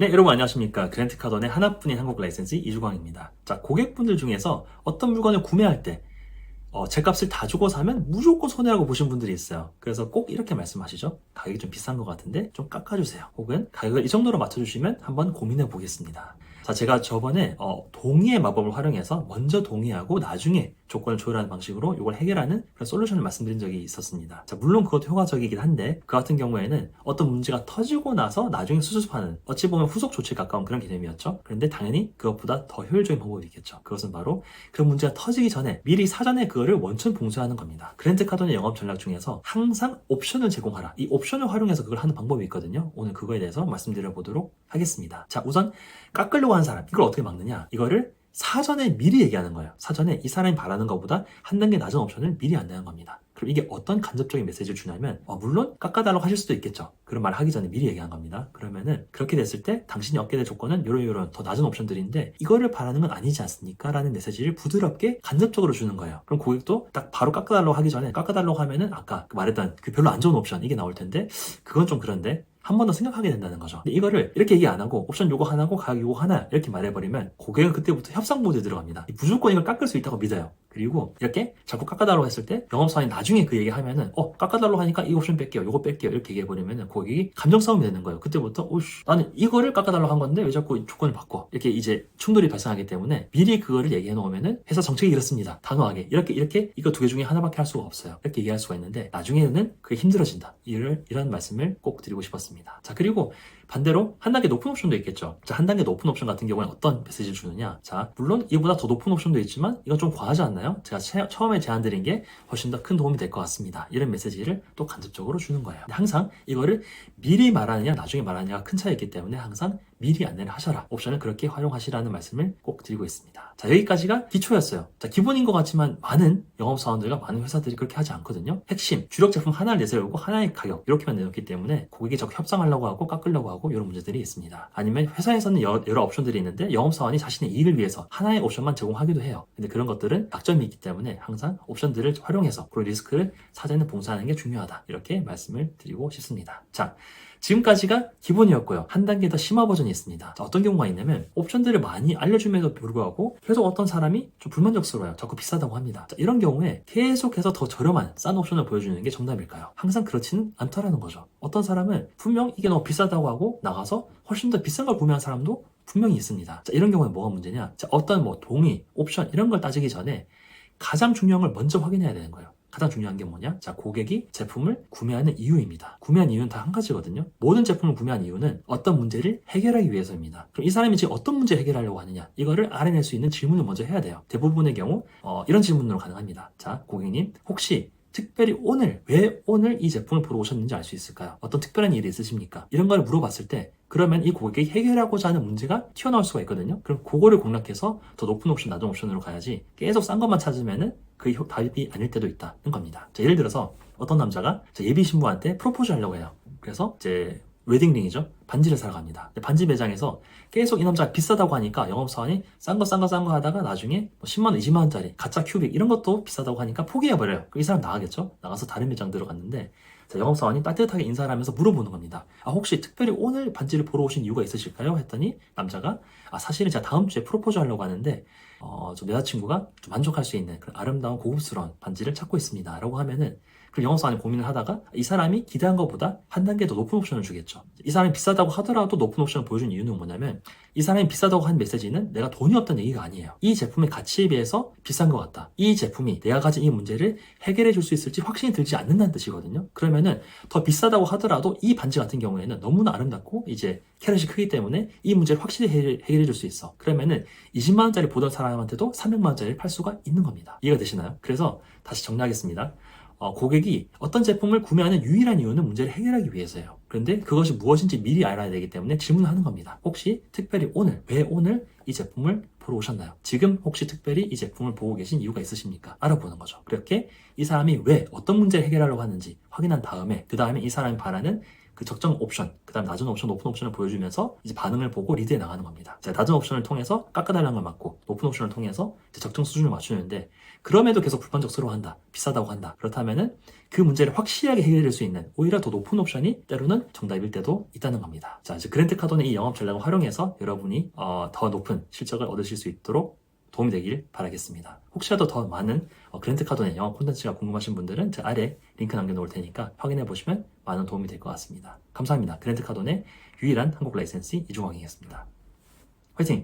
네, 여러분 안녕하십니까. 그랜트카돈의 하나뿐인 한국 라이센스 이주광입니다. 자, 고객분들 중에서 어떤 물건을 구매할 때 제값을 다 주고 사면 무조건 손해라고 보신 분들이 있어요. 그래서 꼭 이렇게 말씀하시죠. 가격이 좀 비싼 것 같은데 좀 깎아주세요. 혹은 가격을 이 정도로 맞춰주시면 한번 고민해 보겠습니다. 자, 제가 저번에 동의의 마법을 활용해서 먼저 동의하고 나중에 조건을 조율하는 방식으로 이걸 해결하는 그런 솔루션을 말씀드린 적이 있었습니다. 자, 물론 그것도 효과적이긴 한데 그 같은 경우에는 어떤 문제가 터지고 나서 나중에 수습하는 어찌 보면 후속 조치에 가까운 그런 개념이었죠. 그런데 당연히 그것보다 더 효율적인 방법이 있겠죠. 그것은 바로 그 문제가 터지기 전에 미리 사전에 그거를 원천 봉쇄하는 겁니다. 그랜트 카돈의 영업 전략 중에서 항상 옵션을 제공하라. 이 옵션을 활용해서 그걸 하는 방법이 있거든요. 오늘 그거에 대해서 말씀드려 보도록 하겠습니다. 자, 우선 깎으려고 하는 사람, 이걸 어떻게 막느냐? 이거를 사전에 미리 얘기하는 거예요. 사전에 이 사람이 바라는 것보다 한 단계 낮은 옵션을 미리 안내하는 겁니다. 그럼 이게 어떤 간접적인 메시지를 주냐면 물론 깎아달라고 하실 수도 있겠죠. 그런 말 하기 전에 미리 얘기한 겁니다. 그러면은 그렇게 됐을 때 당신이 얻게 될 조건은 요런 더 낮은 옵션들인데 이거를 바라는 건 아니지 않습니까? 라는 메시지를 부드럽게 간접적으로 주는 거예요. 그럼 고객도 딱 바로 깎아달라고 하기 전에 깎아달라고 하면은 아까 말했던 그 별로 안 좋은 옵션 이게 나올 텐데 그건 좀 그런데 한 번 더 생각하게 된다는 거죠. 근데 이거를 이렇게 얘기 안 하고 옵션 요거 하나고 가격 요거 하나 이렇게 말해버리면 고객은 그때부터 협상 모드에 들어갑니다. 무조건 이걸 깎을 수 있다고 믿어요. 그리고 이렇게 자꾸 깎아달라고 했을 때 영업사원이 나중에 그 얘기 하면은 깎아달라고 하니까 이 옵션 뺄게요 요거 뺄게요 이렇게 얘기해버리면은 고객이 감정 싸움이 되는 거예요. 그때부터 나는 이거를 깎아달라고 한 건데 왜 자꾸 조건을 바꿔 이렇게 이제 충돌이 발생하기 때문에 미리 그거를 얘기해 놓으면은 회사 정책이 이렇습니다. 단호하게 이렇게 이거 두 개 중에 하나밖에 할 수가 없어요. 이렇게 얘기할 수가 있는데 나중에는 그게 힘들어진다. 이런 말씀을 꼭 드리고 싶었습니다. 자, 그리고 반대로 한 단계 높은 옵션도 있겠죠. 자, 한 단계 높은 옵션 같은 경우는 어떤 메시지를 주느냐. 자, 물론 이보다 더 높은 옵션도 있지만 이건 좀 과하지 않나요? 제가 처음에 제안드린 게 훨씬 더 큰 도움이 될 것 같습니다. 이런 메시지를 또 간접적으로 주는 거예요. 근데 항상 이거를 미리 말하느냐 나중에 말하느냐가 큰 차이가 있기 때문에 항상 미리 안내를 하셔라. 옵션을 그렇게 활용하시라는 말씀을 꼭 드리고 있습니다. 자, 여기까지가 기초였어요. 자, 기본인 것 같지만 많은 영업사원들과 많은 회사들이 그렇게 하지 않거든요. 핵심, 주력 제품 하나를 내세우고 하나의 가격 이렇게만 내놓기 때문에 고객이 자꾸 협상하려고 하고 깎으려고 하고 이런 문제들이 있습니다. 아니면 회사에서는 여러 옵션들이 있는데 영업사원이 자신의 이익을 위해서 하나의 옵션만 제공하기도 해요. 근데 그런 것들은 약점이 있기 때문에 항상 옵션들을 활용해서 그 리스크를 사전에 봉쇄하는 게 중요하다. 이렇게 말씀을 드리고 싶습니다. 자, 지금까지가 기본이었고요. 한 단계 더 심화 버전이 있습니다. 자, 어떤 경우가 있냐면 옵션들을 많이 알려줌에도 불구하고 계속 어떤 사람이 좀 불만족스러워요. 자꾸 비싸다고 합니다. 자, 이런 경우에 계속해서 더 저렴한 싼 옵션을 보여주는 게 정답일까요? 항상 그렇지는 않더라는 거죠. 어떤 사람은 분명 이게 너무 비싸다고 하고 나가서 훨씬 더 비싼 걸 구매한 사람도 분명히 있습니다. 자, 이런 경우에 뭐가 문제냐? 자, 어떤 동의, 옵션 이런 걸 따지기 전에 가장 중요한 걸 먼저 확인해야 되는 거예요. 가장 중요한 게 뭐냐? 자, 고객이 제품을 구매하는 이유입니다. 구매한 이유는 다 한 가지거든요. 모든 제품을 구매한 이유는 어떤 문제를 해결하기 위해서입니다. 그럼 이 사람이 지금 어떤 문제를 해결하려고 하느냐? 이거를 알아낼 수 있는 질문을 먼저 해야 돼요. 대부분의 경우 이런 질문으로 가능합니다. 자, 고객님 혹시 특별히 왜 오늘 이 제품을 보러 오셨는지 알 수 있을까요? 어떤 특별한 일이 있으십니까? 이런 걸 물어봤을 때 그러면 이 고객이 해결하고자 하는 문제가 튀어나올 수가 있거든요. 그럼 그거를 공략해서 더 높은 옵션, 낮은 옵션으로 가야지 계속 싼 것만 찾으면은 그게 답이 아닐 때도 있다는 겁니다. 자, 예를 들어서 어떤 남자가 예비 신부한테 프로포즈 하려고 해요. 그래서 이제 웨딩링이죠. 반지를 사러 갑니다. 반지 매장에서 계속 이 남자가 비싸다고 하니까 영업사원이 싼 거 하다가 나중에 10만원, 20만원짜리 가짜 큐빅 이런 것도 비싸다고 하니까 포기해버려요. 이 사람 나가겠죠? 나가서 다른 매장 들어갔는데 자, 영업사원이 따뜻하게 인사를 하면서 물어보는 겁니다. 혹시 특별히 오늘 반지를 보러 오신 이유가 있으실까요? 했더니 남자가 사실은 제가 다음 주에 프로포즈 하려고 하는데 좀 여자친구가 좀 만족할 수 있는 그런 아름다운 고급스러운 반지를 찾고 있습니다. 라고 하면은 그 영업사원이 고민을 하다가 이 사람이 기대한 것보다 한 단계 더 높은 옵션을 주겠죠. 이 사람이 비싸다고 하더라도 높은 옵션을 보여준 이유는 뭐냐면 이 사람이 비싸다고 한 메시지는 내가 돈이 없다는 얘기가 아니에요. 이 제품의 가치에 비해서 비싼 것 같다. 이 제품이 내가 가진 이 문제를 해결해 줄 수 있을지 확신이 들지 않는다는 뜻이거든요. 그러면은 더 비싸다고 하더라도 이 반지 같은 경우에는 너무나 아름답고 이제 캐럿이 크기 때문에 이 문제를 확실히 해결해 줄 수 있어. 그러면은 20만원짜리 보던 사람한테도 300만원짜리를 팔 수가 있는 겁니다. 이해가 되시나요? 그래서 다시 정리하겠습니다. 고객이 어떤 제품을 구매하는 유일한 이유는 문제를 해결하기 위해서예요. 그런데 그것이 무엇인지 미리 알아야 되기 때문에 질문을 하는 겁니다. 혹시 특별히 왜 오늘 이 제품을 보러 오셨나요? 지금 혹시 특별히 이 제품을 보고 계신 이유가 있으십니까? 알아보는 거죠. 그렇게 이 사람이 어떤 문제를 해결하려고 하는지 확인한 다음에 그 다음에 이 사람이 바라는 그 적정 옵션, 그 다음 낮은 옵션, 높은 옵션을 보여주면서 이제 반응을 보고 리드해 나가는 겁니다. 자, 낮은 옵션을 통해서 깎아달라는 걸 맞고 높은 옵션을 통해서 이제 적정 수준을 맞추는데 그럼에도 계속 불만족스러워한다, 비싸다고 한다. 그렇다면은 그 문제를 확실하게 해결될 수 있는 오히려 더 높은 옵션이 때로는 정답일 때도 있다는 겁니다. 자, 이제 그랜트 카돈의 이 영업 전략을 활용해서 여러분이 더 높은 실적을 얻으실 수 있도록 도움이 되길 바라겠습니다. 혹시라도 더 많은 그랜트 카돈의 영업 콘텐츠가 궁금하신 분들은 제 아래 링크 남겨놓을 테니까 확인해 보시면 많은 도움이 될 것 같습니다. 감사합니다. 그랜트 카돈의 유일한 한국 라이센시 이주광이었습니다. 화이팅!